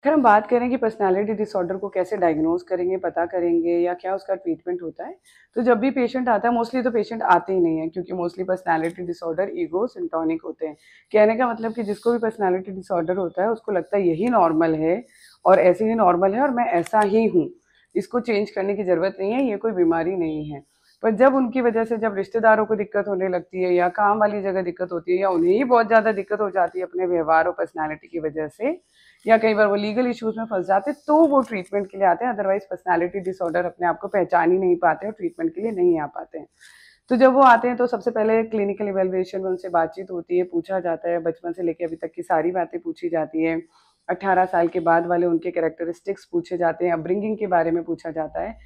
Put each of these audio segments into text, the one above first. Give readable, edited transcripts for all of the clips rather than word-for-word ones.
अगर हम बात करें कि पर्सनैलिटी डिसऑर्डर को कैसे डायग्नोज करेंगे, पता करेंगे या क्या उसका ट्रीटमेंट होता है, तो जब भी पेशेंट आता है, मोस्टली तो पेशेंट आते ही नहीं है क्योंकि मोस्टली पर्सनैलिटी डिसऑर्डर ईगो सिम्प्टोनिक होते हैं। कहने का मतलब कि जिसको भी पर्सनैलिटी डिसऑर्डर होता है उसको लगता है यही नॉर्मल है और ऐसे ही नॉर्मल है और मैं ऐसा ही हूँ, इसको चेंज करने की ज़रूरत नहीं है, ये कोई बीमारी नहीं है। पर जब उनकी वजह से जब रिश्तेदारों को दिक्कत होने लगती है या काम वाली जगह दिक्कत होती है या उन्हें ही बहुत ज़्यादा दिक्कत हो जाती है अपने व्यवहार और पर्सनैलिटी की वजह से, या कई बार वो लीगल इश्यूज में फंस जाते तो वो ट्रीटमेंट के लिए आते हैं। अदरवाइज पर्सनैलिटी डिसऑर्डर अपने आप को पहचान ही नहीं पाते और ट्रीटमेंट के लिए नहीं आ पाते हैं। तो जब वो आते हैं तो सबसे पहले क्लिनिकल इवेल्युएशन में उनसे बातचीत होती है, पूछा जाता है, बचपन से लेकर अभी तक की सारी बातें पूछी जाती है। 18 साल के बाद वाले उनके कैरेक्टरिस्टिक्स पूछे जाते हैं, अपब्रिंगिंग के बारे में पूछा जाता है,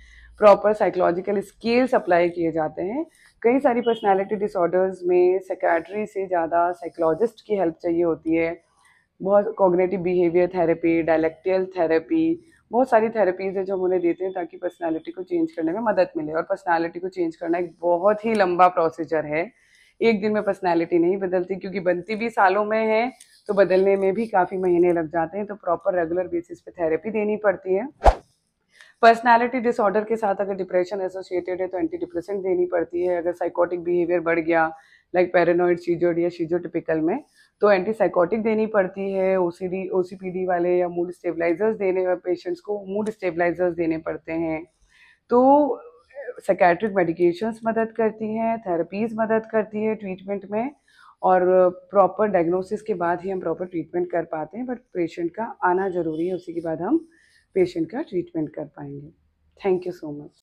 प्रॉपर साइकोलॉजिकल स्किल्स अप्लाई किए जाते हैं। कई सारी पर्सनैलिटी डिसऑर्डर्स में साइकियाट्री से ज़्यादा साइकोलॉजिस्ट की हेल्प चाहिए होती है। बहुत कॉग्निटिव बिहेवियर थेरेपी, डायलेक्टियल थेरेपी, बहुत सारी थेरेपीज़ है जो हम उन्हें देते हैं ताकि पर्सनैलिटी को चेंज करने में मदद मिले। और पर्सनैलिटी को चेंज करना एक बहुत ही लंबा प्रोसीजर है। एक दिन में पर्सनैलिटी नहीं बदलती क्योंकि बनती भी सालों में है, तो बदलने में भी काफ़ी महीने लग जाते हैं। तो प्रॉपर रेगुलर बेसिस पे थेरेपी देनी पड़ती है। पर्सनैलिटी डिसऑर्डर के साथ अगर डिप्रेशन एसोसिएटेड है तो एंटी डिप्रेसेंट देनी पड़ती है। अगर साइकोटिक बिहेवियर बढ़ गया लाइक पैरानॉइड सीजोड या शिजोटिपिकल में, तो एंटी साइकोटिक देनी पड़ती है। ओसीडी ओसीपीडी वाले या मूड स्टेबलाइजर्स देने, पेशेंट्स को मूड स्टेबलाइजर्स देने पड़ते हैं। तो साइकेट्रिक मेडिकेशंस मदद करती हैं, थेरेपीज़ मदद करती है ट्रीटमेंट में। और प्रॉपर डायग्नोसिस के बाद ही हम प्रॉपर ट्रीटमेंट कर पाते हैं, बट पेशेंट का आना ज़रूरी है, उसी के बाद हम पेशेंट का ट्रीटमेंट कर पाएंगे। Thank you so much.